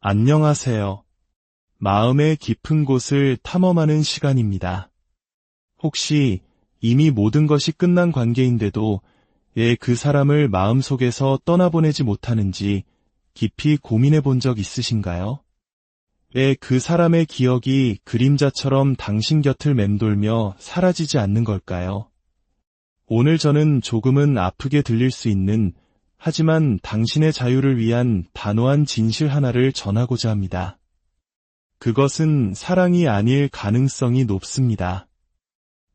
안녕하세요. 마음의 깊은 곳을 탐험하는 시간입니다. 혹시 이미 모든 것이 끝난 관계인데도 왜 그 사람을 마음속에서 떠나보내지 못하는지 깊이 고민해 본 적 있으신가요? 왜 그 사람의 기억이 그림자처럼 당신 곁을 맴돌며 사라지지 않는 걸까요? 오늘 저는 조금은 아프게 들릴 수 있는 하지만 당신의 자유를 위한 단호한 진실 하나를 전하고자 합니다. 그것은 사랑이 아닐 가능성이 높습니다.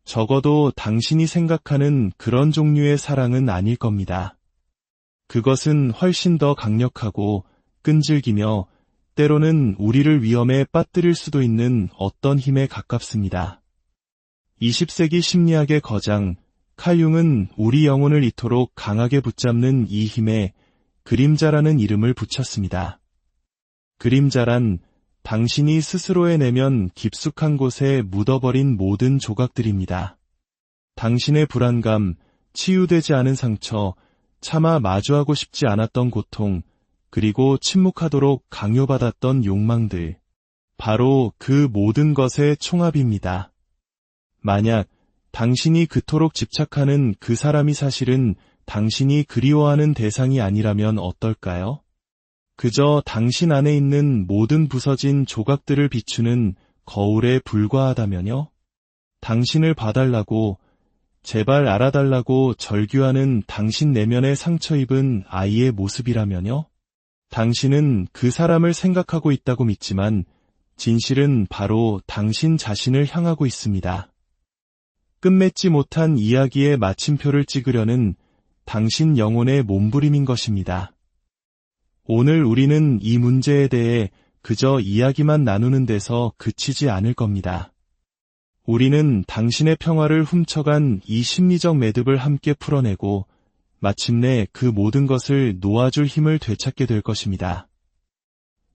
적어도 당신이 생각하는 그런 종류의 사랑은 아닐 겁니다. 그것은 훨씬 더 강력하고 끈질기며 때로는 우리를 위험에 빠뜨릴 수도 있는 어떤 힘에 가깝습니다. 20세기 심리학의 거장 칼 융은 우리 영혼을 이토록 강하게 붙잡는 이 힘에 그림자라는 이름을 붙였습니다. 그림자란 당신이 스스로 해내면 깊숙한 곳에 묻어버린 모든 조각들입니다. 당신의 불안감, 치유되지 않은 상처, 차마 마주하고 싶지 않았던 고통, 그리고 침묵하도록 강요받았던 욕망들. 바로 그 모든 것의 총합입니다. 만약 당신이 그토록 집착하는 그 사람이 사실은 당신이 그리워하는 대상이 아니라면 어떨까요? 그저 당신 안에 있는 모든 부서진 조각들을 비추는 거울에 불과하다면요? 당신을 봐달라고, 제발 알아달라고 절규하는 당신 내면에 상처 입은 아이의 모습이라면요? 당신은 그 사람을 생각하고 있다고 믿지만 진실은 바로 당신 자신을 향하고 있습니다. 끝맺지 못한 이야기의 마침표를 찍으려는 당신 영혼의 몸부림인 것입니다. 오늘 우리는 이 문제에 대해 그저 이야기만 나누는 데서 그치지 않을 겁니다. 우리는 당신의 평화를 훔쳐간 이 심리적 매듭을 함께 풀어내고 마침내 그 모든 것을 놓아줄 힘을 되찾게 될 것입니다.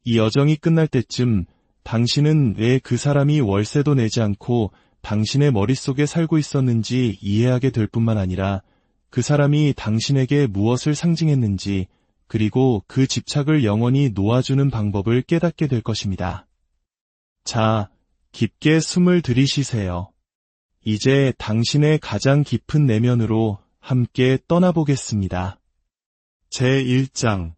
이 여정이 끝날 때쯤 당신은 왜 그 사람이 월세도 내지 않고 당신의 머릿속에 살고 있었는지 이해하게 될 뿐만 아니라 그 사람이 당신에게 무엇을 상징했는지 그리고 그 집착을 영원히 놓아주는 방법을 깨닫게 될 것입니다. 자, 깊게 숨을 들이쉬세요. 이제 당신의 가장 깊은 내면으로 함께 떠나보겠습니다. 제1장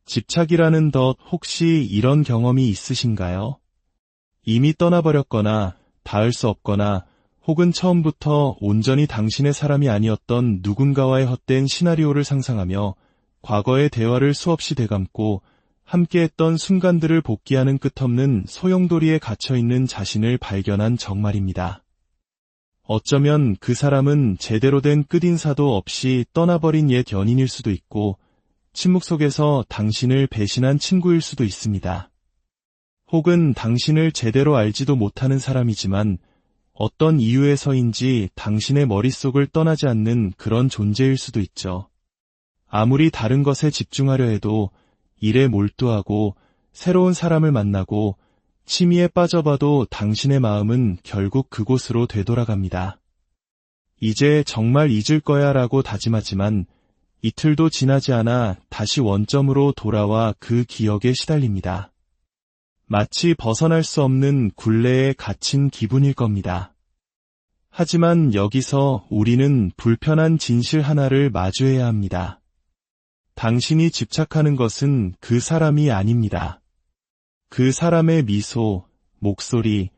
집착이라는 덫 혹시 이런 경험이 있으신가요? 이미 떠나버렸거나 닿을 수 없거나 혹은 처음부터 온전히 당신의 사람이 아니었던 누군가와의 헛된 시나리오를 상상하며 과거의 대화를 수없이 되감고 함께했던 순간들을 복귀하는 끝없는 소용돌이에 갇혀있는 자신을 발견한 정말입니다. 어쩌면 그 사람은 제대로 된 끝인사도 없이 떠나버린 옛 연인일 수도 있고 침묵 속에서 당신을 배신한 친구일 수도 있습니다. 혹은 당신을 제대로 알지도 못하는 사람이지만 어떤 이유에서인지 당신의 머릿속을 떠나지 않는 그런 존재일 수도 있죠. 아무리 다른 것에 집중하려 해도 일에 몰두하고 새로운 사람을 만나고 취미에 빠져봐도 당신의 마음은 결국 그곳으로 되돌아갑니다. 이제 정말 잊을 거야 라고 다짐하지만 이틀도 지나지 않아 다시 원점으로 돌아와 그 기억에 시달립니다. 마치 벗어날 수 없는 굴레에 갇힌 기분일 겁니다. 하지만 여기서 우리는 불편한 진실 하나를 마주해야 합니다. 당신이 집착하는 것은 그 사람이 아닙니다. 그 사람의 미소, 목소리,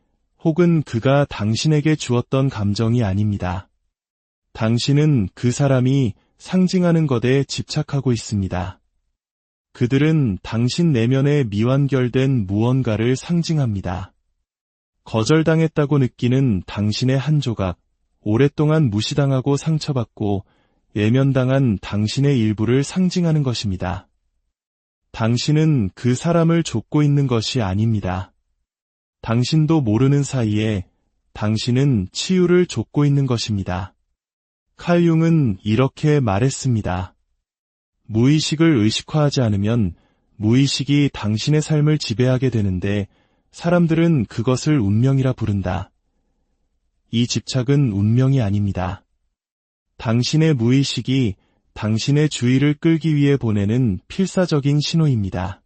혹은 그가 당신에게 주었던 감정이 아닙니다. 당신은 그 사람이 상징하는 것에 집착하고 있습니다. 그들은 당신 내면에 미완결된 무언가를 상징합니다. 거절당했다고 느끼는 당신의 한 조각, 오랫동안 무시당하고 상처받고 외면당한 당신의 일부를 상징하는 것입니다. 당신은 그 사람을 좇고 있는 것이 아닙니다. 당신도 모르는 사이에 당신은 치유를 좇고 있는 것입니다. 칼 융은 이렇게 말했습니다. 무의식을 의식화하지 않으면 무의식이 당신의 삶을 지배하게 되는데 사람들은 그것을 운명이라 부른다. 이 집착은 운명이 아닙니다. 당신의 무의식이 당신의 주의를 끌기 위해 보내는 필사적인 신호입니다.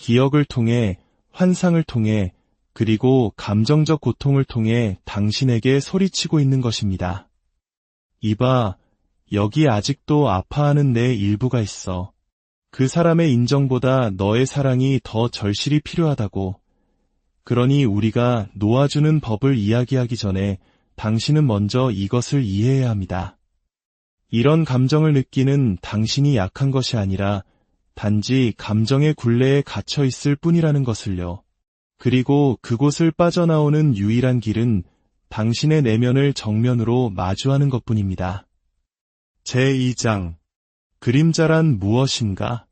기억을 통해, 환상을 통해, 그리고 감정적 고통을 통해 당신에게 소리치고 있는 것입니다. 이봐, 여기 아직도 아파하는 내 일부가 있어. 그 사람의 인정보다 너의 사랑이 더 절실히 필요하다고. 그러니 우리가 놓아주는 법을 이야기하기 전에 당신은 먼저 이것을 이해해야 합니다. 이런 감정을 느끼는 당신이 약한 것이 아니라 단지 감정의 굴레에 갇혀 있을 뿐이라는 것을요. 그리고 그곳을 빠져나오는 유일한 길은 당신의 내면을 정면으로 마주하는 것뿐입니다. 제2장 그림자란 무엇인가?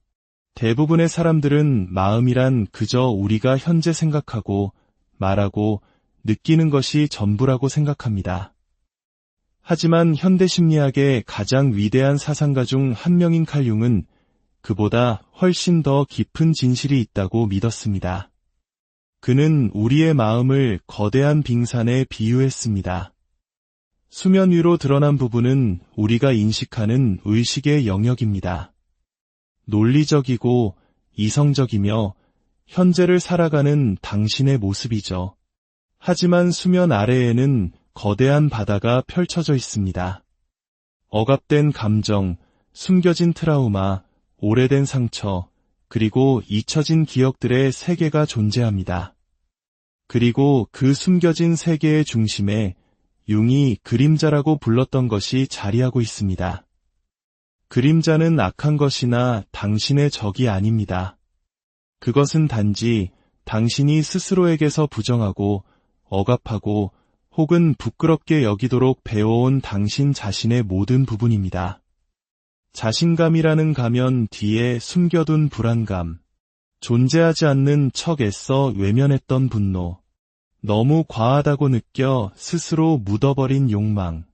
대부분의 사람들은 마음이란 그저 우리가 현재 생각하고 말하고 느끼는 것이 전부라고 생각합니다. 하지만 현대 심리학의 가장 위대한 사상가 중 한 명인 칼 융은 그보다 훨씬 더 깊은 진실이 있다고 믿었습니다. 그는 우리의 마음을 거대한 빙산에 비유했습니다. 수면 위로 드러난 부분은 우리가 인식하는 의식의 영역입니다. 논리적이고 이성적이며 현재를 살아가는 당신의 모습이죠. 하지만 수면 아래에는 거대한 바다가 펼쳐져 있습니다. 억압된 감정, 숨겨진 트라우마, 오래된 상처, 그리고 잊혀진 기억들의 세계가 존재합니다. 그리고 그 숨겨진 세계의 중심에 융이 그림자라고 불렀던 것이 자리하고 있습니다. 그림자는 악한 것이나 당신의 적이 아닙니다. 그것은 단지 당신이 스스로에게서 부정하고 억압하고 혹은 부끄럽게 여기도록 배워온 당신 자신의 모든 부분입니다. 자신감이라는 가면 뒤에 숨겨둔 불안감, 존재하지 않는 척 애써 외면했던 분노, 너무 과하다고 느껴 스스로 묻어버린 욕망,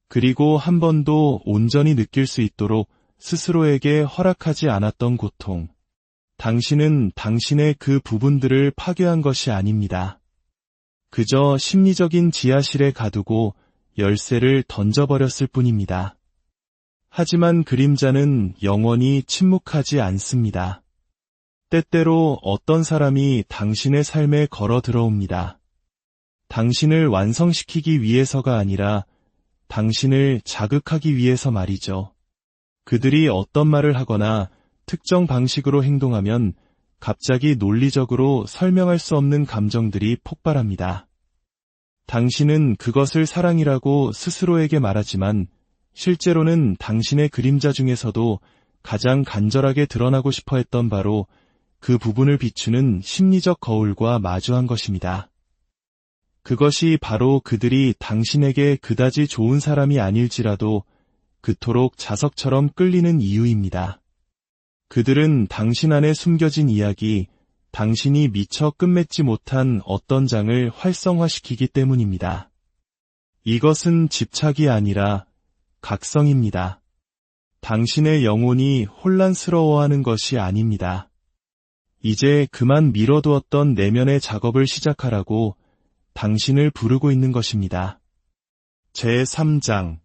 그리고 한 번도 온전히 느낄 수 있도록 스스로에게 허락하지 않았던 고통. 당신은 당신의 그 부분들을 파괴한 것이 아닙니다. 그저 심리적인 지하실에 가두고 열쇠를 던져버렸을 뿐입니다. 하지만 그림자는 영원히 침묵하지 않습니다. 때때로 어떤 사람이 당신의 삶에 걸어 들어옵니다. 당신을 완성시키기 위해서가 아니라 당신을 자극하기 위해서 말이죠. 그들이 어떤 말을 하거나 특정 방식으로 행동하면 갑자기 논리적으로 설명할 수 없는 감정들이 폭발합니다. 당신은 그것을 사랑이라고 스스로에게 말하지만 실제로는 당신의 그림자 중에서도 가장 간절하게 드러나고 싶어 했던 바로 그 부분을 비추는 심리적 거울과 마주한 것입니다. 그것이 바로 그들이 당신에게 그다지 좋은 사람이 아닐지라도 그토록 자석처럼 끌리는 이유입니다. 그들은 당신 안에 숨겨진 이야기, 당신이 미처 끝맺지 못한 어떤 장을 활성화시키기 때문입니다. 이것은 집착이 아니라 각성입니다. 당신의 영혼이 혼란스러워하는 것이 아닙니다. 이제 그만 미뤄두었던 내면의 작업을 시작하라고 당신을 부르고 있는 것입니다. 제3장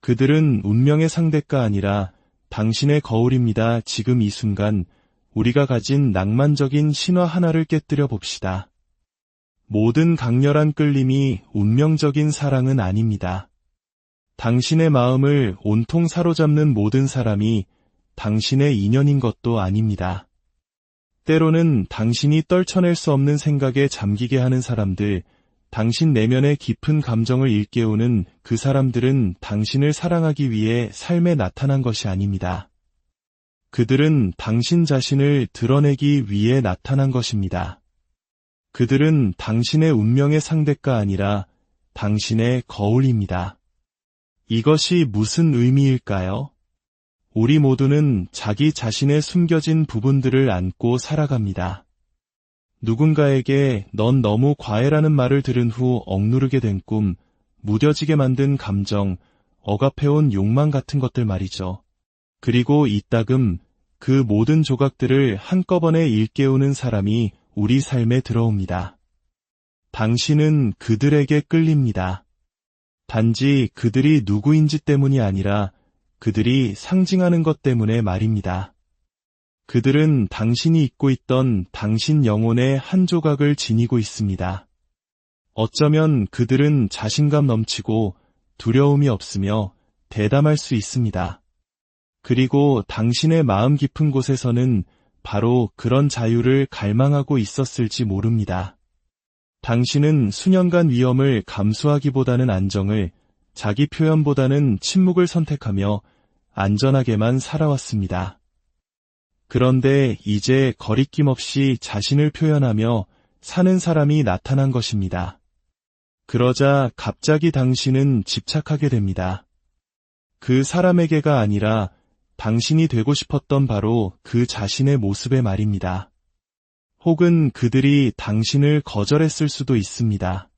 그들은 운명의 상대가 아니라 당신의 거울입니다. 지금 이 순간 우리가 가진 낭만적인 신화 하나를 깨뜨려 봅시다. 모든 강렬한 끌림이 운명적인 사랑은 아닙니다. 당신의 마음을 온통 사로잡는 모든 사람이 당신의 인연인 것도 아닙니다. 때로는 당신이 떨쳐낼 수 없는 생각에 잠기게 하는 사람들, 당신 내면의 깊은 감정을 일깨우는 그 사람들은 당신을 사랑하기 위해 삶에 나타난 것이 아닙니다. 그들은 당신 자신을 드러내기 위해 나타난 것입니다. 그들은 당신의 운명의 상대가 아니라 당신의 거울입니다. 이것이 무슨 의미일까요? 우리 모두는 자기 자신의 숨겨진 부분들을 안고 살아갑니다. 누군가에게 넌 너무 과해라는 말을 들은 후 억누르게 된 꿈, 무뎌지게 만든 감정, 억압해온 욕망 같은 것들 말이죠. 그리고 이따금 그 모든 조각들을 한꺼번에 일깨우는 사람이 우리 삶에 들어옵니다. 당신은 그들에게 끌립니다. 단지 그들이 누구인지 때문이 아니라 그들이 상징하는 것 때문에 말입니다. 그들은 당신이 잊고 있던 당신 영혼의 한 조각을 지니고 있습니다. 어쩌면 그들은 자신감 넘치고 두려움이 없으며 대담할 수 있습니다. 그리고 당신의 마음 깊은 곳에서는 바로 그런 자유를 갈망하고 있었을지 모릅니다. 당신은 수년간 위험을 감수하기보다는 안정을, 자기 표현보다는 침묵을 선택하며 안전하게만 살아왔습니다. 그런데 이제 거리낌 없이 자신을 표현하며 사는 사람이 나타난 것입니다. 그러자 갑자기 당신은 집착하게 됩니다. 그 사람에게가 아니라 당신이 되고 싶었던 바로 그 자신의 모습에 말입니다. 혹은 그들이 당신을 거절했을 수도 있습니다.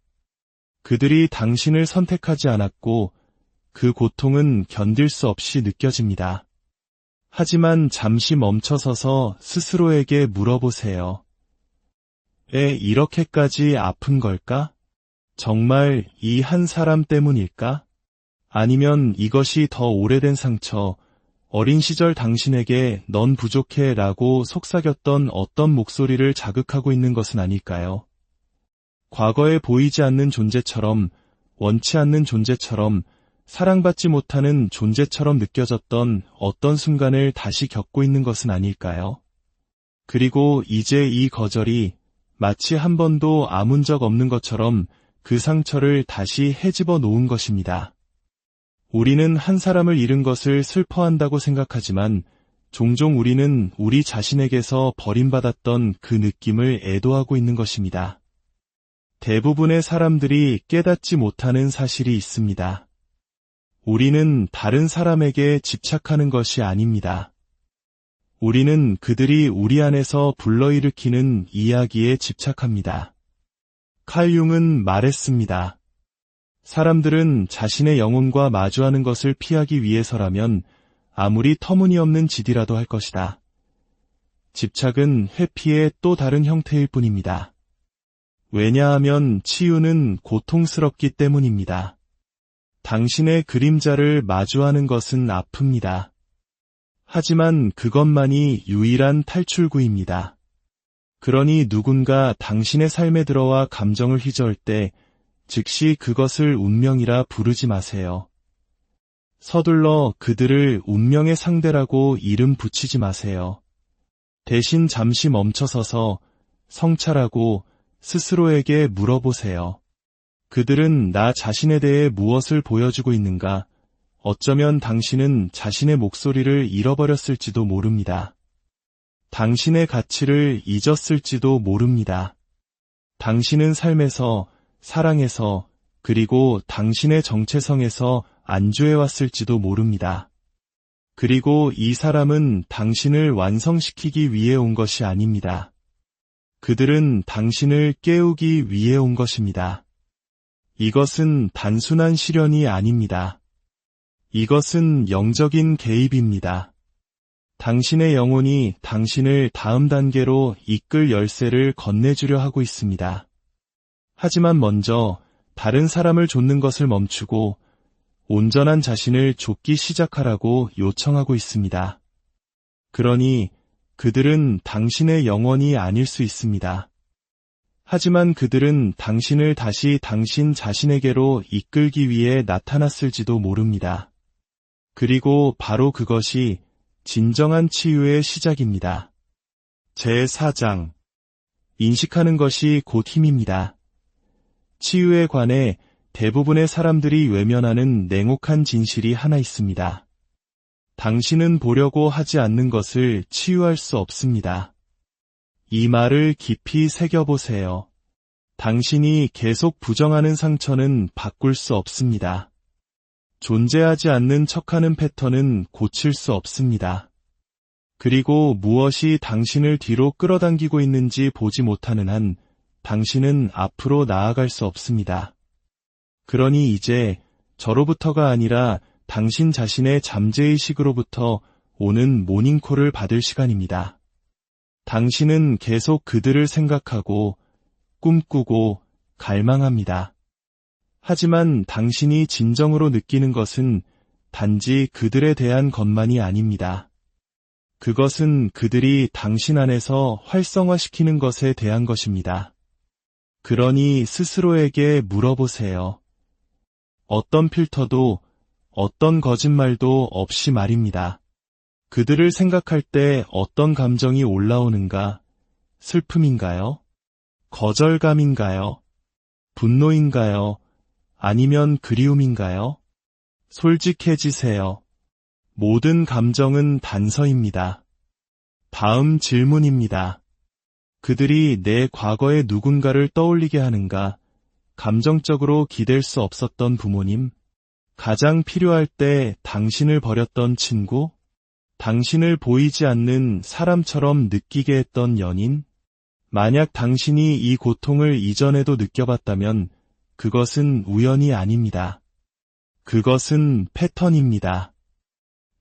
그들이 당신을 선택하지 않았고 그 고통은 견딜 수 없이 느껴집니다. 하지만 잠시 멈춰서서 스스로에게 물어보세요. 왜 이렇게까지 아픈 걸까? 정말 이 한 사람 때문일까? 아니면 이것이 더 오래된 상처, 어린 시절 당신에게 넌 부족해 라고 속삭였던 어떤 목소리를 자극하고 있는 것은 아닐까요? 과거에 보이지 않는 존재처럼, 원치 않는 존재처럼, 사랑받지 못하는 존재처럼 느껴졌던 어떤 순간을 다시 겪고 있는 것은 아닐까요? 그리고 이제 이 거절이 마치 한 번도 아문 적 없는 것처럼 그 상처를 다시 헤집어 놓은 것입니다. 우리는 한 사람을 잃은 것을 슬퍼한다고 생각하지만 종종 우리는 우리 자신에게서 버림받았던 그 느낌을 애도하고 있는 것입니다. 대부분의 사람들이 깨닫지 못하는 사실이 있습니다. 우리는 다른 사람에게 집착하는 것이 아닙니다. 우리는 그들이 우리 안에서 불러일으키는 이야기에 집착합니다. 칼 융은 말했습니다. 사람들은 자신의 영혼과 마주하는 것을 피하기 위해서라면 아무리 터무니없는 짓이라도 할 것이다. 집착은 회피의 또 다른 형태일 뿐입니다. 왜냐하면 치유는 고통스럽기 때문입니다. 당신의 그림자를 마주하는 것은 아픕니다. 하지만 그것만이 유일한 탈출구입니다. 그러니 누군가 당신의 삶에 들어와 감정을 휘저을 때 즉시 그것을 운명이라 부르지 마세요. 서둘러 그들을 운명의 상대라고 이름 붙이지 마세요. 대신 잠시 멈춰서서 성찰하고 스스로에게 물어보세요. 그들은 나 자신에 대해 무엇을 보여주고 있는가? 어쩌면 당신은 자신의 목소리를 잃어버렸을지도 모릅니다. 당신의 가치를 잊었을지도 모릅니다. 당신은 삶에서, 사랑에서, 그리고 당신의 정체성에서 안주해왔을지도 모릅니다. 그리고 이 사람은 당신을 완성시키기 위해 온 것이 아닙니다. 그들은 당신을 깨우기 위해 온 것입니다. 이것은 단순한 시련이 아닙니다. 이것은 영적인 개입입니다. 당신의 영혼이 당신을 다음 단계로 이끌 열쇠를 건네주려 하고 있습니다. 하지만 먼저 다른 사람을 좇는 것을 멈추고 온전한 자신을 좇기 시작하라고 요청하고 있습니다. 그러니 그들은 당신의 영혼이 아닐 수 있습니다. 하지만 그들은 당신을 다시 당신 자신에게로 이끌기 위해 나타났을지도 모릅니다. 그리고 바로 그것이 진정한 치유의 시작입니다. 제4장 인식하는 것이 곧 힘입니다. 치유에 관해 대부분의 사람들이 외면하는 냉혹한 진실이 하나 있습니다. 당신은 보려고 하지 않는 것을 치유할 수 없습니다. 이 말을 깊이 새겨보세요. 당신이 계속 부정하는 상처는 바꿀 수 없습니다. 존재하지 않는 척하는 패턴은 고칠 수 없습니다. 그리고 무엇이 당신을 뒤로 끌어당기고 있는지 보지 못하는 한 당신은 앞으로 나아갈 수 없습니다. 그러니 이제 저로부터가 아니라 당신 자신의 잠재의식으로부터 오는 모닝콜을 받을 시간입니다. 당신은 계속 그들을 생각하고 꿈꾸고 갈망합니다. 하지만 당신이 진정으로 느끼는 것은 단지 그들에 대한 것만이 아닙니다. 그것은 그들이 당신 안에서 활성화시키는 것에 대한 것입니다. 그러니 스스로에게 물어보세요. 어떤 필터도 어떤 거짓말도 없이 말입니다. 그들을 생각할 때 어떤 감정이 올라오는가? 슬픔인가요? 거절감인가요? 분노인가요? 아니면 그리움인가요? 솔직해지세요. 모든 감정은 단서입니다. 다음 질문입니다. 그들이 내 과거의 누군가를 떠올리게 하는가? 감정적으로 기댈 수 없었던 부모님? 가장 필요할 때 당신을 버렸던 친구? 당신을 보이지 않는 사람처럼 느끼게 했던 연인? 만약 당신이 이 고통을 이전에도 느껴봤다면 그것은 우연이 아닙니다. 그것은 패턴입니다.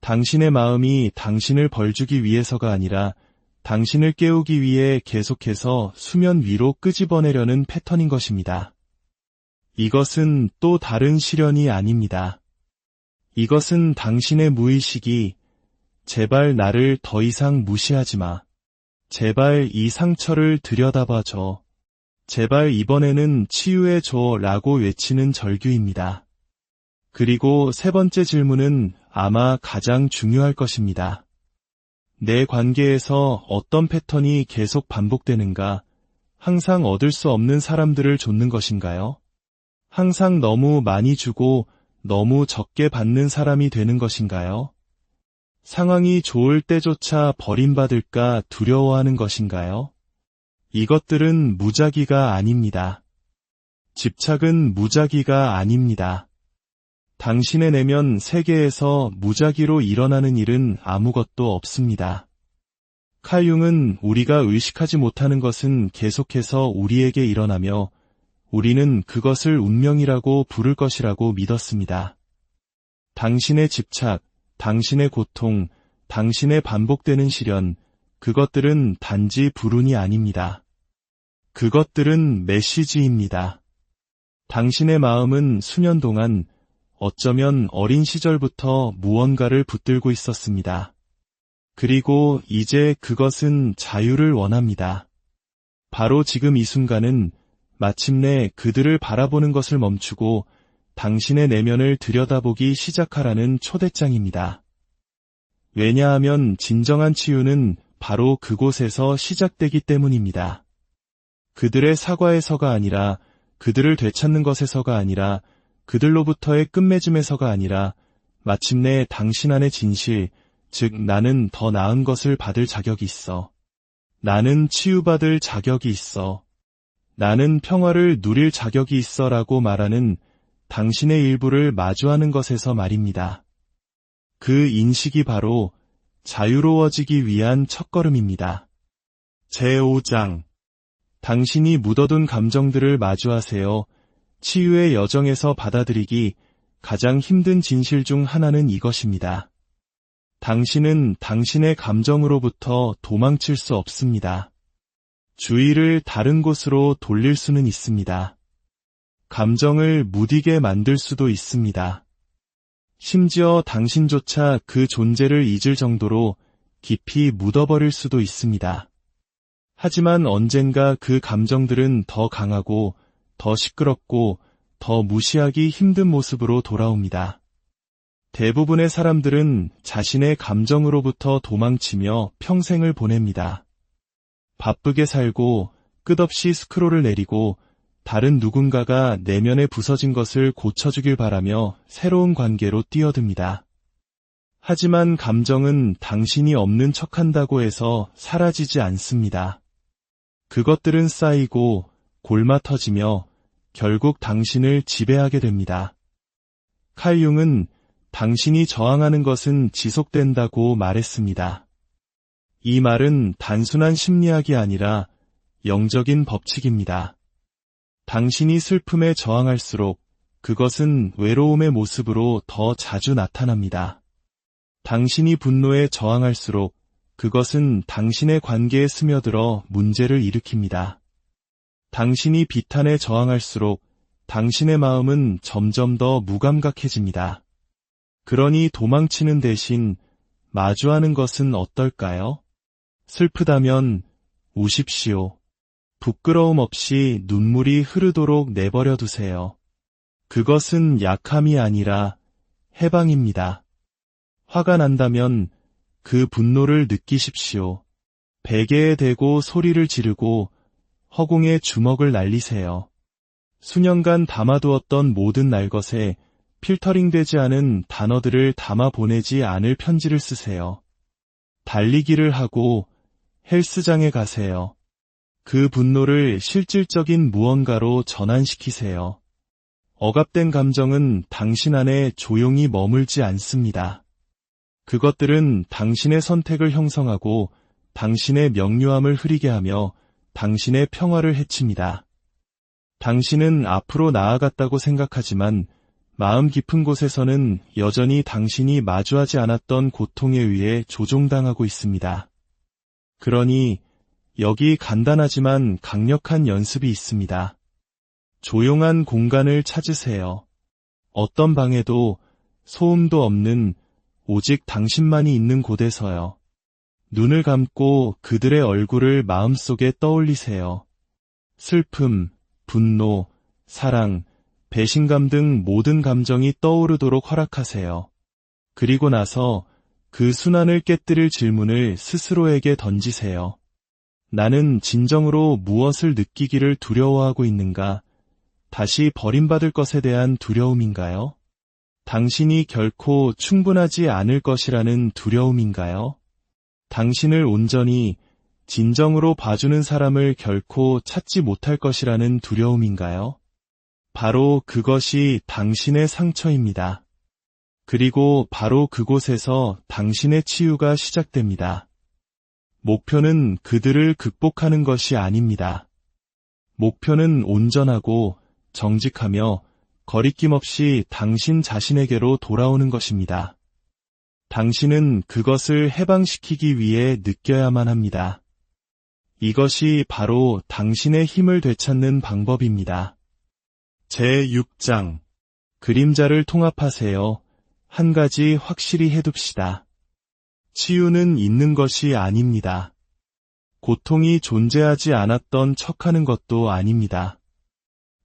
당신의 마음이 당신을 벌주기 위해서가 아니라 당신을 깨우기 위해 계속해서 수면 위로 끄집어내려는 패턴인 것입니다. 이것은 또 다른 시련이 아닙니다. 이것은 당신의 무의식이 제발 나를 더 이상 무시하지 마. 제발 이 상처를 들여다봐줘. 제발 이번에는 치유해줘 라고 외치는 절규입니다. 그리고 세 번째 질문은 아마 가장 중요할 것입니다. 내 관계에서 어떤 패턴이 계속 반복되는가? 항상 얻을 수 없는 사람들을 좇는 것인가요? 항상 너무 많이 주고 너무 적게 받는 사람이 되는 것인가요? 상황이 좋을 때조차 버림받을까 두려워하는 것인가요? 이것들은 무작위가 아닙니다. 집착은 무작위가 아닙니다. 당신의 내면 세계에서 무작위로 일어나는 일은 아무것도 없습니다. 칼 융은 우리가 의식하지 못하는 것은 계속해서 우리에게 일어나며 우리는 그것을 운명이라고 부를 것이라고 믿었습니다. 당신의 집착, 당신의 고통, 당신의 반복되는 시련, 그것들은 단지 불운이 아닙니다. 그것들은 메시지입니다. 당신의 마음은 수년 동안 어쩌면 어린 시절부터 무언가를 붙들고 있었습니다. 그리고 이제 그것은 자유를 원합니다. 바로 지금 이 순간은 마침내 그들을 바라보는 것을 멈추고 당신의 내면을 들여다보기 시작하라는 초대장입니다. 왜냐하면 진정한 치유는 바로 그곳에서 시작되기 때문입니다. 그들의 사과에서가 아니라, 그들을 되찾는 것에서가 아니라, 그들로부터의 끝맺음에서가 아니라 마침내 당신 안의 진실, 즉 나는 더 나은 것을 받을 자격이 있어. 나는 치유받을 자격이 있어. 나는 평화를 누릴 자격이 있어 라고 말하는 당신의 일부를 마주하는 것에서 말입니다. 그 인식이 바로 자유로워지기 위한 첫걸음입니다. 제5장 당신이 묻어둔 감정들을 마주하세요. 치유의 여정에서 받아들이기 가장 힘든 진실 중 하나는 이것입니다. 당신은 당신의 감정으로부터 도망칠 수 없습니다. 주의를 다른 곳으로 돌릴 수는 있습니다. 감정을 무디게 만들 수도 있습니다. 심지어 당신조차 그 존재를 잊을 정도로 깊이 묻어버릴 수도 있습니다. 하지만 언젠가 그 감정들은 더 강하고 더 시끄럽고 더 무시하기 힘든 모습으로 돌아옵니다. 대부분의 사람들은 자신의 감정으로부터 도망치며 평생을 보냅니다. 바쁘게 살고 끝없이 스크롤을 내리고 다른 누군가가 내면에 부서진 것을 고쳐주길 바라며 새로운 관계로 뛰어듭니다. 하지만 감정은 당신이 없는 척한다고 해서 사라지지 않습니다. 그것들은 쌓이고 골마 터지며 결국 당신을 지배하게 됩니다. 칼 융은 당신이 저항하는 것은 지속된다고 말했습니다. 이 말은 단순한 심리학이 아니라 영적인 법칙입니다. 당신이 슬픔에 저항할수록 그것은 외로움의 모습으로 더 자주 나타납니다. 당신이 분노에 저항할수록 그것은 당신의 관계에 스며들어 문제를 일으킵니다. 당신이 비탄에 저항할수록 당신의 마음은 점점 더 무감각해집니다. 그러니 도망치는 대신 마주하는 것은 어떨까요? 슬프다면 우십시오. 부끄러움 없이 눈물이 흐르도록 내버려 두세요. 그것은 약함이 아니라 해방입니다. 화가 난다면 그 분노를 느끼십시오. 베개에 대고 소리를 지르고 허공에 주먹을 날리세요. 수년간 담아두었던 모든 날것에 필터링되지 않은 단어들을 담아 보내지 않을 편지를 쓰세요. 달리기를 하고 헬스장에 가세요. 그 분노를 실질적인 무언가로 전환시키세요. 억압된 감정은 당신 안에 조용히 머물지 않습니다. 그것들은 당신의 선택을 형성하고 당신의 명료함을 흐리게 하며 당신의 평화를 해칩니다. 당신은 앞으로 나아갔다고 생각하지만 마음 깊은 곳에서는 여전히 당신이 마주하지 않았던 고통에 의해 조종당하고 있습니다. 그러니 여기 간단하지만 강력한 연습이 있습니다. 조용한 공간을 찾으세요. 어떤 방에도 소음도 없는 오직 당신만이 있는 곳에서요. 눈을 감고 그들의 얼굴을 마음속에 떠올리세요. 슬픔, 분노, 사랑, 배신감 등 모든 감정이 떠오르도록 허락하세요. 그리고 나서 그 순환을 깨뜨릴 질문을 스스로에게 던지세요. 나는 진정으로 무엇을 느끼기를 두려워하고 있는가? 다시 버림받을 것에 대한 두려움인가요? 당신이 결코 충분하지 않을 것이라는 두려움인가요? 당신을 온전히 진정으로 봐주는 사람을 결코 찾지 못할 것이라는 두려움인가요? 바로 그것이 당신의 상처입니다. 그리고 바로 그곳에서 당신의 치유가 시작됩니다. 목표는 그들을 극복하는 것이 아닙니다. 목표는 온전하고 정직하며 거리낌 없이 당신 자신에게로 돌아오는 것입니다. 당신은 그것을 해방시키기 위해 느껴야만 합니다. 이것이 바로 당신의 힘을 되찾는 방법입니다. 제6장 그림자를 통합하세요. 한 가지 확실히 해둡시다. 치유는 있는 것이 아닙니다. 고통이 존재하지 않았던 척하는 것도 아닙니다.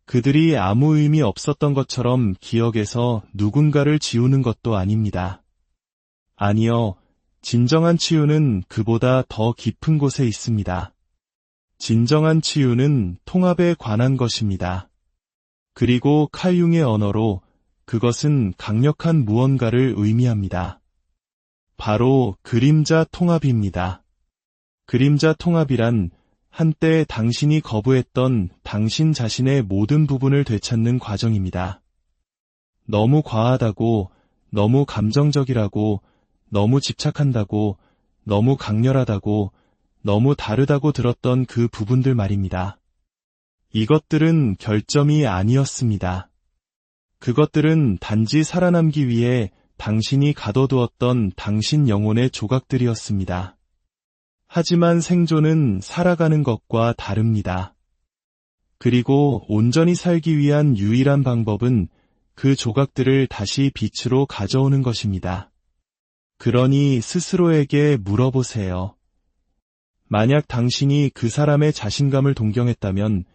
그들이 아무 의미 없었던 것처럼 기억에서 누군가를 지우는 것도 아닙니다. 아니요, 진정한 치유는 그보다 더 깊은 곳에 있습니다. 진정한 치유는 통합에 관한 것입니다. 그리고 칼융의 언어로 그것은 강력한 무언가를 의미합니다. 바로 그림자 통합입니다. 그림자 통합이란 한때 당신이 거부했던 당신 자신의 모든 부분을 되찾는 과정입니다. 너무 과하다고, 너무 감정적이라고, 너무 집착한다고, 너무 강렬하다고, 너무 다르다고 들었던 그 부분들 말입니다. 이것들은 결점이 아니었습니다. 그것들은 단지 살아남기 위해 당신이 가둬두었던 당신 영혼의 조각들이었습니다. 하지만 생존은 살아가는 것과 다릅니다. 그리고 온전히 살기 위한 유일한 방법은 그 조각들을 다시 빛으로 가져오는 것입니다. 그러니 스스로에게 물어보세요. 만약 당신이 그 사람의 자신감을 동경했다면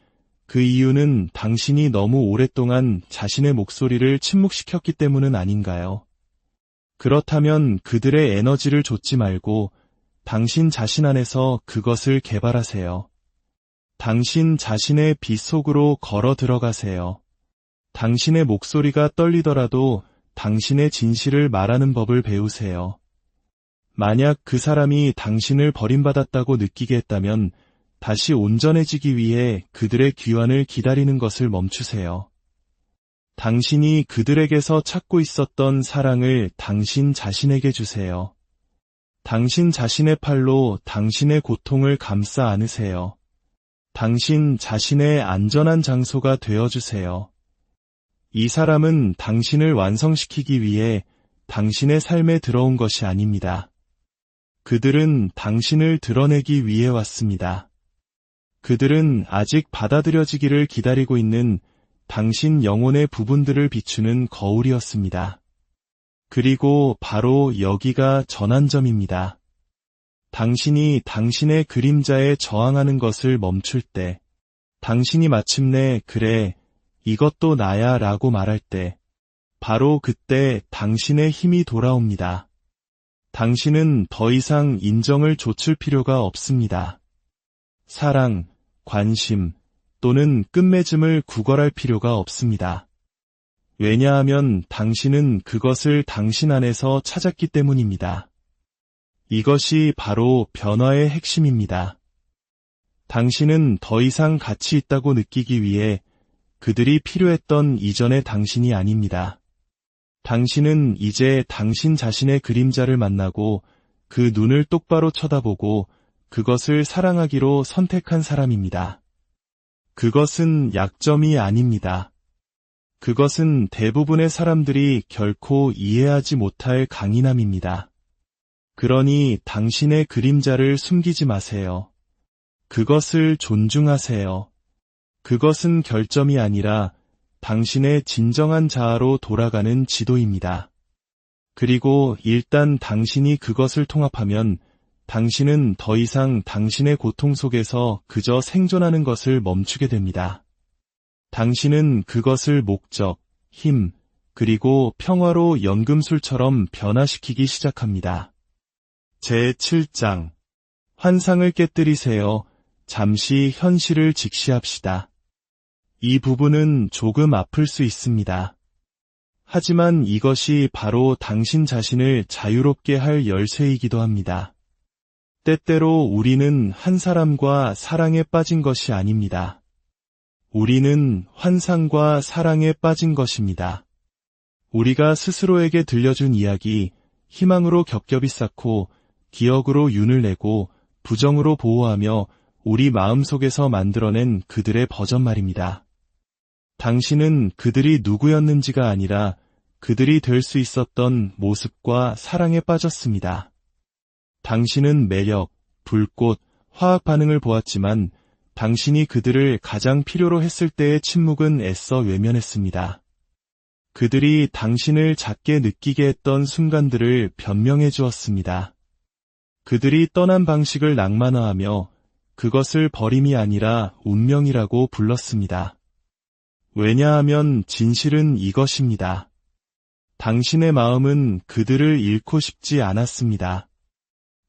그 이유는 당신이 너무 오랫동안 자신의 목소리를 침묵시켰기 때문은 아닌가요? 그렇다면 그들의 에너지를 좇지 말고 당신 자신 안에서 그것을 개발하세요. 당신 자신의 빛 속으로 걸어 들어가세요. 당신의 목소리가 떨리더라도 당신의 진실을 말하는 법을 배우세요. 만약 그 사람이 당신을 버림받았다고 느끼게 했다면 다시 온전해지기 위해 그들의 귀환을 기다리는 것을 멈추세요. 당신이 그들에게서 찾고 있었던 사랑을 당신 자신에게 주세요. 당신 자신의 팔로 당신의 고통을 감싸 안으세요. 당신 자신의 안전한 장소가 되어주세요. 이 사람은 당신을 완성시키기 위해 당신의 삶에 들어온 것이 아닙니다. 그들은 당신을 드러내기 위해 왔습니다. 그들은 아직 받아들여지기를 기다리고 있는 당신 영혼의 부분들을 비추는 거울이었습니다. 그리고 바로 여기가 전환점입니다. 당신이 당신의 그림자에 저항하는 것을 멈출 때, 당신이 마침내 그래, 이것도 나야 라고 말할 때, 바로 그때 당신의 힘이 돌아옵니다. 당신은 더 이상 인정을 좇을 필요가 없습니다. 사랑, 관심 또는 끝맺음을 구걸할 필요가 없습니다. 왜냐하면 당신은 그것을 당신 안에서 찾았기 때문입니다. 이것이 바로 변화의 핵심입니다. 당신은 더 이상 가치 있다고 느끼기 위해 그들이 필요했던 이전의 당신이 아닙니다. 당신은 이제 당신 자신의 그림자를 만나고 그 눈을 똑바로 쳐다보고 그것을 사랑하기로 선택한 사람입니다. 그것은 약점이 아닙니다. 그것은 대부분의 사람들이 결코 이해하지 못할 강인함입니다. 그러니 당신의 그림자를 숨기지 마세요. 그것을 존중하세요. 그것은 결점이 아니라 당신의 진정한 자아로 돌아가는 지도입니다. 그리고 일단 당신이 그것을 통합하면 당신은 더 이상 당신의 고통 속에서 그저 생존하는 것을 멈추게 됩니다. 당신은 그것을 목적, 힘, 그리고 평화로 연금술처럼 변화시키기 시작합니다. 제7장 환상을 깨뜨리세요. 잠시 현실을 직시합시다. 이 부분은 조금 아플 수 있습니다. 하지만 이것이 바로 당신 자신을 자유롭게 할 열쇠이기도 합니다. 때때로 우리는 한 사람과 사랑에 빠진 것이 아닙니다. 우리는 환상과 사랑에 빠진 것입니다. 우리가 스스로에게 들려준 이야기, 희망으로 겹겹이 쌓고 기억으로 윤을 내고 부정으로 보호하며 우리 마음속에서 만들어낸 그들의 버전 말입니다. 당신은 그들이 누구였는지가 아니라 그들이 될 수 있었던 모습과 사랑에 빠졌습니다. 당신은 매력, 불꽃, 화학 반응을 보았지만 당신이 그들을 가장 필요로 했을 때의 침묵은 애써 외면했습니다. 그들이 당신을 작게 느끼게 했던 순간들을 변명해 주었습니다. 그들이 떠난 방식을 낭만화하며 그것을 버림이 아니라 운명이라고 불렀습니다. 왜냐하면 진실은 이것입니다. 당신의 마음은 그들을 잃고 싶지 않았습니다.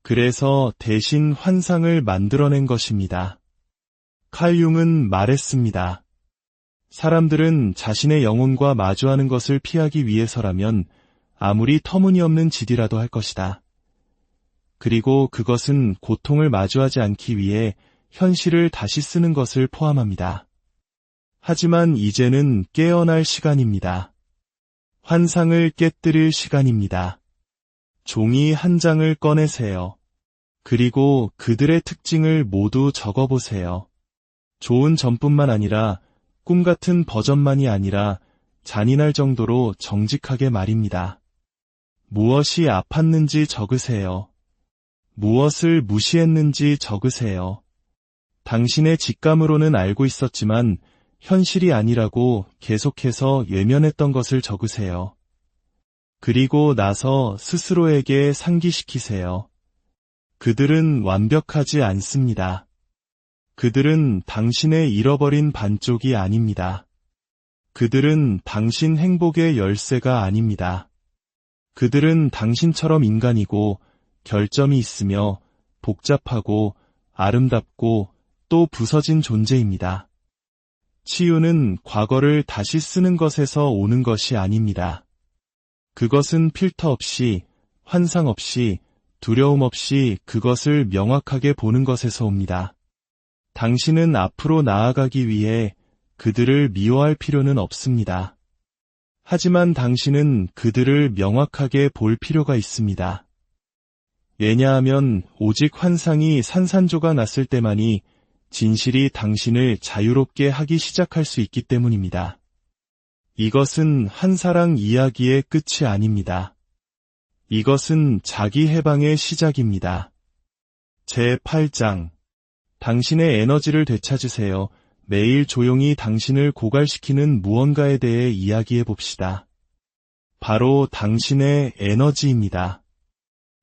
그래서 대신 환상을 만들어낸 것입니다. 칼 융은 말했습니다. 사람들은 자신의 영혼과 마주하는 것을 피하기 위해서라면 아무리 터무니없는 짓이라도 할 것이다. 그리고 그것은 고통을 마주하지 않기 위해 현실을 다시 쓰는 것을 포함합니다. 하지만 이제는 깨어날 시간입니다. 환상을 깨뜨릴 시간입니다. 종이 한 장을 꺼내세요. 그리고 그들의 특징을 모두 적어보세요. 좋은 점뿐만 아니라 꿈 같은 버전만이 아니라 잔인할 정도로 정직하게 말입니다. 무엇이 아팠는지 적으세요. 무엇을 무시했는지 적으세요. 당신의 직감으로는 알고 있었지만 현실이 아니라고 계속해서 외면했던 것을 적으세요. 그리고 나서 스스로에게 상기시키세요. 그들은 완벽하지 않습니다. 그들은 당신의 잃어버린 반쪽이 아닙니다. 그들은 당신 행복의 열쇠가 아닙니다. 그들은 당신처럼 인간이고 결점이 있으며 복잡하고 아름답고 또 부서진 존재입니다. 치유는 과거를 다시 쓰는 것에서 오는 것이 아닙니다. 그것은 필터 없이, 환상 없이, 두려움 없이 그것을 명확하게 보는 것에서 옵니다. 당신은 앞으로 나아가기 위해 그들을 미워할 필요는 없습니다. 하지만 당신은 그들을 명확하게 볼 필요가 있습니다. 왜냐하면 오직 환상이 산산조각 났을 때만이 진실이 당신을 자유롭게 하기 시작할 수 있기 때문입니다. 이것은 한사랑 이야기의 끝이 아닙니다. 이것은 자기 해방의 시작입니다. 제8장 당신의 에너지를 되찾으세요. 매일 조용히 당신을 고갈시키는 무언가에 대해 이야기해 봅시다. 바로 당신의 에너지입니다.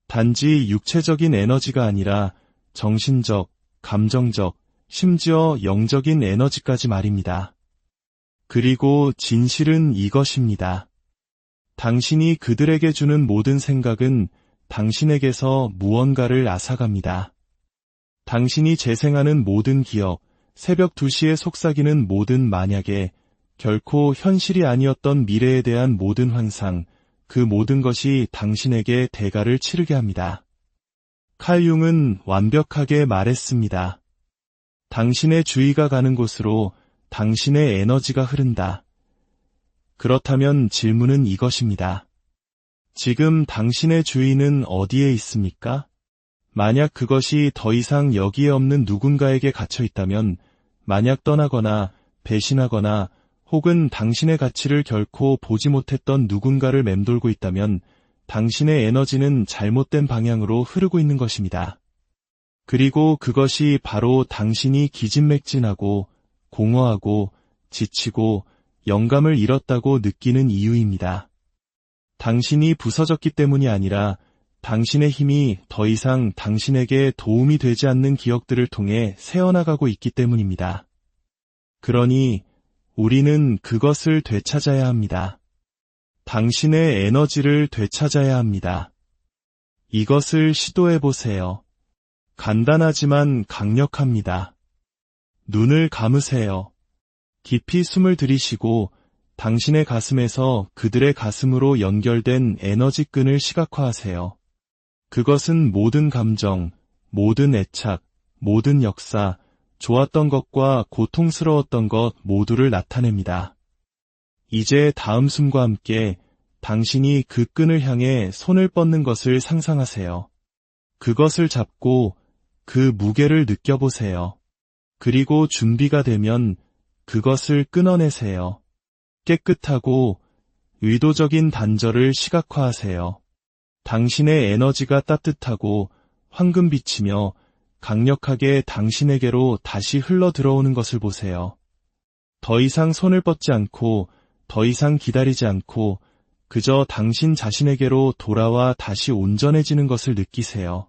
단지 육체적인 에너지가 아니라 정신적, 감정적, 심지어 영적인 에너지까지 말입니다. 그리고 진실은 이것입니다. 당신이 그들에게 주는 모든 생각은 당신에게서 무언가를 앗아갑니다. 당신이 재생하는 모든 기억, 새벽 2시에 속삭이는 모든 만약에, 결코 현실이 아니었던 미래에 대한 모든 환상, 그 모든 것이 당신에게 대가를 치르게 합니다. 칼 융은 완벽하게 말했습니다. 당신의 주의가 가는 곳으로 당신의 에너지가 흐른다. 그렇다면 질문은 이것입니다. 지금 당신의 주의는 어디에 있습니까? 만약 그것이 더 이상 여기에 없는 누군가에게 갇혀 있다면, 만약 떠나거나 배신하거나 혹은 당신의 가치를 결코 보지 못했던 누군가를 맴돌고 있다면 당신의 에너지는 잘못된 방향으로 흐르고 있는 것입니다. 그리고 그것이 바로 당신이 기진맥진하고 공허하고 지치고 영감을 잃었다고 느끼는 이유입니다. 당신이 부서졌기 때문이 아니라 당신의 힘이 더 이상 당신에게 도움이 되지 않는 기억들을 통해 새어나가고 있기 때문입니다. 그러니 우리는 그것을 되찾아야 합니다. 당신의 에너지를 되찾아야 합니다. 이것을 시도해보세요. 간단하지만 강력합니다. 눈을 감으세요. 깊이 숨을 들이쉬고 당신의 가슴에서 그들의 가슴으로 연결된 에너지 끈을 시각화하세요. 그것은 모든 감정, 모든 애착, 모든 역사, 좋았던 것과 고통스러웠던 것 모두를 나타냅니다. 이제 다음 숨과 함께 당신이 그 끈을 향해 손을 뻗는 것을 상상하세요. 그것을 잡고 그 무게를 느껴보세요. 그리고 준비가 되면 그것을 끊어내세요. 깨끗하고 의도적인 단절을 시각화하세요. 당신의 에너지가 따뜻하고 황금빛이며 강력하게 당신에게로 다시 흘러 들어오는 것을 보세요. 더 이상 손을 뻗지 않고 더 이상 기다리지 않고 그저 당신 자신에게로 돌아와 다시 온전해지는 것을 느끼세요.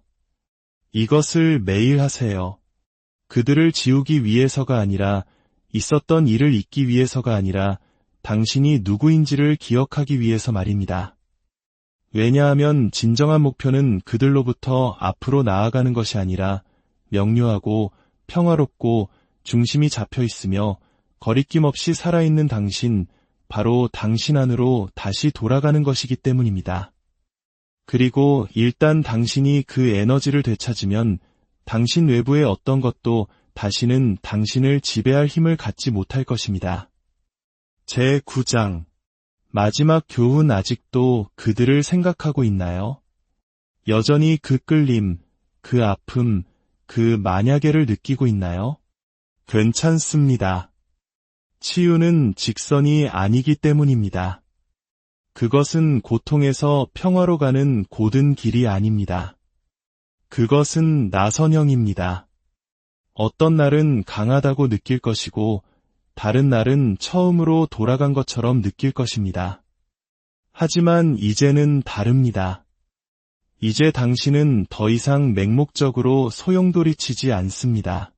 이것을 매일 하세요. 그들을 지우기 위해서가 아니라, 있었던 일을 잊기 위해서가 아니라 당신이 누구인지를 기억하기 위해서 말입니다. 왜냐하면 진정한 목표는 그들로부터 앞으로 나아가는 것이 아니라 명료하고 평화롭고 중심이 잡혀 있으며 거리낌 없이 살아있는 당신, 바로 당신 안으로 다시 돌아가는 것이기 때문입니다. 그리고 일단 당신이 그 에너지를 되찾으면 당신 외부의 어떤 것도 다시는 당신을 지배할 힘을 갖지 못할 것입니다. 제9장 마지막 교훈. 아직도 그들을 생각하고 있나요? 여전히 그 끌림, 그 아픔, 그 만약에를 느끼고 있나요? 괜찮습니다. 치유는 직선이 아니기 때문입니다. 그것은 고통에서 평화로 가는 고든 길이 아닙니다. 그것은 나선형입니다. 어떤 날은 강하다고 느낄 것이고 다른 날은 처음으로 돌아간 것처럼 느낄 것입니다. 하지만 이제는 다릅니다. 이제 당신은 더 이상 맹목적으로 소용돌이치지 않습니다.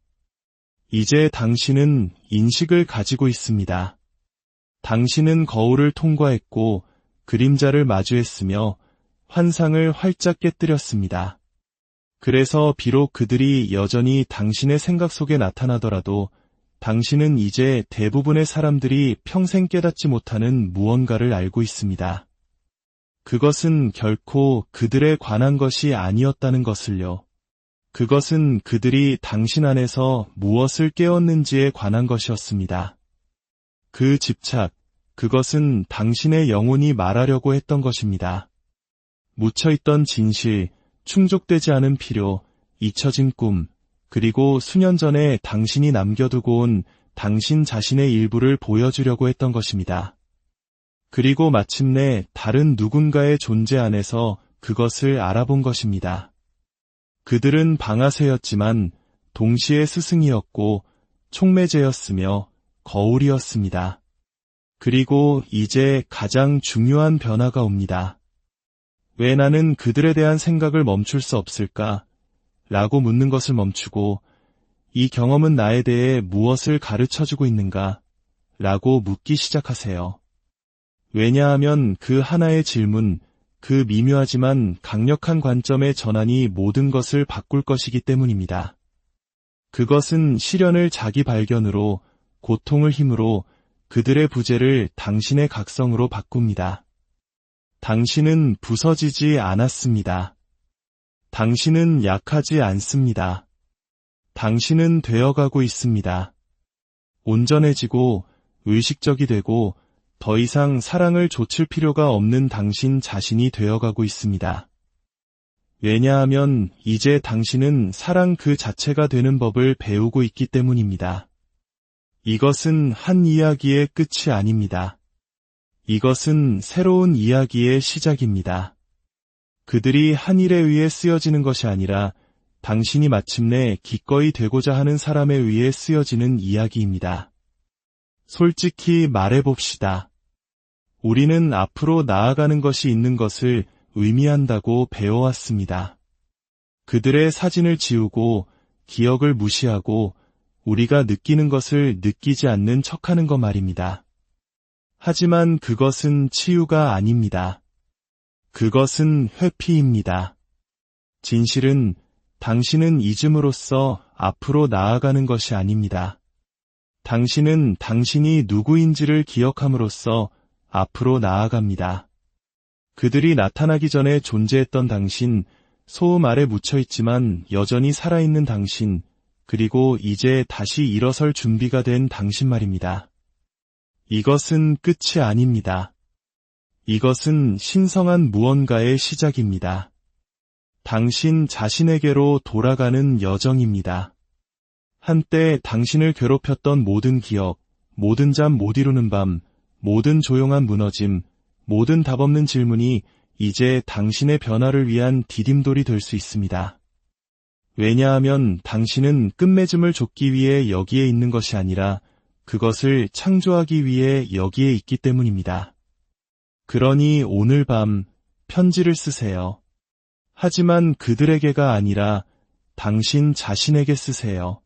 이제 당신은 인식을 가지고 있습니다. 당신은 거울을 통과했고 그림자를 마주했으며 환상을 활짝 깨뜨렸습니다. 그래서 비록 그들이 여전히 당신의 생각 속에 나타나더라도 당신은 이제 대부분의 사람들이 평생 깨닫지 못하는 무언가를 알고 있습니다. 그것은 결코 그들에 관한 것이 아니었다는 것을요. 그것은 그들이 당신 안에서 무엇을 깨웠는지에 관한 것이었습니다. 그 집착, 그것은 당신의 영혼이 말하려고 했던 것입니다. 묻혀있던 진실, 충족되지 않은 필요, 잊혀진 꿈, 그리고 수년 전에 당신이 남겨두고 온 당신 자신의 일부를 보여주려고 했던 것입니다. 그리고 마침내 다른 누군가의 존재 안에서 그것을 알아본 것입니다. 그들은 방아쇠였지만 동시에 스승이었고 촉매제였으며 거울이었습니다. 그리고 이제 가장 중요한 변화가 옵니다. 왜 나는 그들에 대한 생각을 멈출 수 없을까? 라고 묻는 것을 멈추고 이 경험은 나에 대해 무엇을 가르쳐주고 있는가? 라고 묻기 시작하세요. 왜냐하면 그 하나의 질문, 그 미묘하지만 강력한 관점의 전환이 모든 것을 바꿀 것이기 때문입니다. 그것은 시련을 자기 발견으로, 고통을 힘으로, 그들의 부재를 당신의 각성으로 바꿉니다. 당신은 부서지지 않았습니다. 당신은 약하지 않습니다. 당신은 되어가고 있습니다. 온전해지고 의식적이 되고 더 이상 사랑을 좇을 필요가 없는 당신 자신이 되어가고 있습니다. 왜냐하면 이제 당신은 사랑 그 자체가 되는 법을 배우고 있기 때문입니다. 이것은 한 이야기의 끝이 아닙니다. 이것은 새로운 이야기의 시작입니다. 그들이 한 일에 의해 쓰여지는 것이 아니라 당신이 마침내 기꺼이 되고자 하는 사람에 의해 쓰여지는 이야기입니다. 솔직히 말해봅시다. 우리는 앞으로 나아가는 것이 있는 것을 의미한다고 배워왔습니다. 그들의 사진을 지우고 기억을 무시하고 우리가 느끼는 것을 느끼지 않는 척하는 것 말입니다. 하지만 그것은 치유가 아닙니다. 그것은 회피입니다. 진실은 당신은 잊음으로써 앞으로 나아가는 것이 아닙니다. 당신은 당신이 누구인지를 기억함으로써 앞으로 나아갑니다. 그들이 나타나기 전에 존재했던 당신, 소음 아래 묻혀있지만 여전히 살아있는 당신, 그리고 이제 다시 일어설 준비가 된 당신 말입니다. 이것은 끝이 아닙니다. 이것은 신성한 무언가의 시작입니다. 당신 자신에게로 돌아가는 여정입니다. 한때 당신을 괴롭혔던 모든 기억, 모든 잠 못 이루는 밤, 모든 조용한 무너짐, 모든 답없는 질문이 이제 당신의 변화를 위한 디딤돌이 될 수 있습니다. 왜냐하면 당신은 끝맺음을 줬기 위해 여기에 있는 것이 아니라 그것을 창조하기 위해 여기에 있기 때문입니다. 그러니 오늘 밤 편지를 쓰세요. 하지만 그들에게가 아니라 당신 자신에게 쓰세요.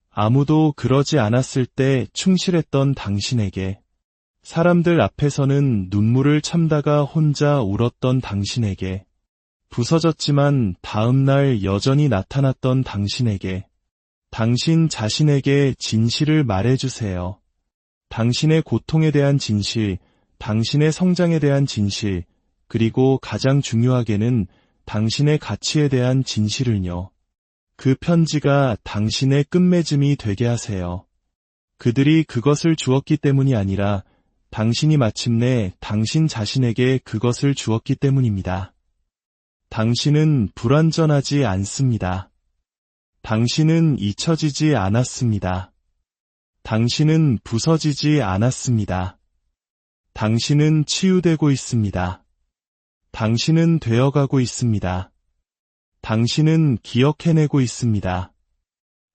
아무도 그러지 않았을 때 충실했던 당신에게, 사람들 앞에서는 눈물을 참다가 혼자 울었던 당신에게, 부서졌지만 다음날 여전히 나타났던 당신에게, 당신 자신에게 진실을 말해주세요. 당신의 고통에 대한 진실, 당신의 성장에 대한 진실, 그리고 가장 중요하게는 당신의 가치에 대한 진실을요. 그 편지가 당신의 끝맺음이 되게 하세요. 그들이 그것을 주었기 때문이 아니라 당신이 마침내 당신 자신에게 그것을 주었기 때문입니다. 당신은 불완전하지 않습니다. 당신은 잊혀지지 않았습니다. 당신은 부서지지 않았습니다. 당신은 치유되고 있습니다. 당신은 되어가고 있습니다. 당신은 기억해내고 있습니다.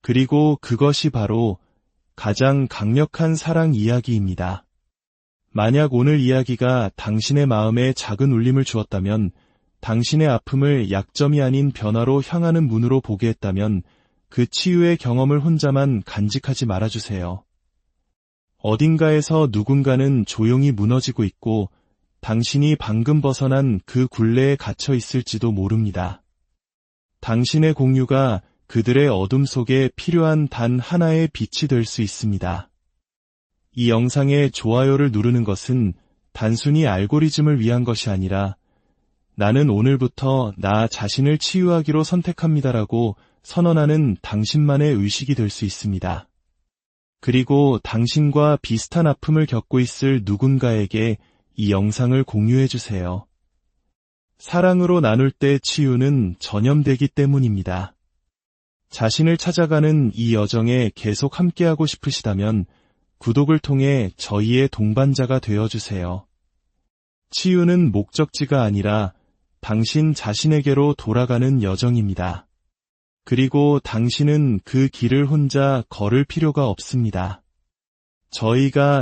그리고 그것이 바로 가장 강력한 사랑 이야기입니다. 만약 오늘 이야기가 당신의 마음에 작은 울림을 주었다면, 당신의 아픔을 약점이 아닌 변화로 향하는 문으로 보게 했다면 그 치유의 경험을 혼자만 간직하지 말아주세요. 어딘가에서 누군가는 조용히 무너지고 있고 당신이 방금 벗어난 그 굴레에 갇혀 있을지도 모릅니다. 당신의 공유가 그들의 어둠 속에 필요한 단 하나의 빛이 될 수 있습니다. 이 영상에 좋아요를 누르는 것은 단순히 알고리즘을 위한 것이 아니라 나는 오늘부터 나 자신을 치유하기로 선택합니다라고 선언하는 당신만의 의식이 될 수 있습니다. 그리고 당신과 비슷한 아픔을 겪고 있을 누군가에게 이 영상을 공유해 주세요. 사랑으로 나눌 때 치유는 전염되기 때문입니다. 자신을 찾아가는 이 여정에 계속 함께하고 싶으시다면 구독을 통해 저희의 동반자가 되어주세요. 치유는 목적지가 아니라 당신 자신에게로 돌아가는 여정입니다. 그리고 당신은 그 길을 혼자 걸을 필요가 없습니다. 저희가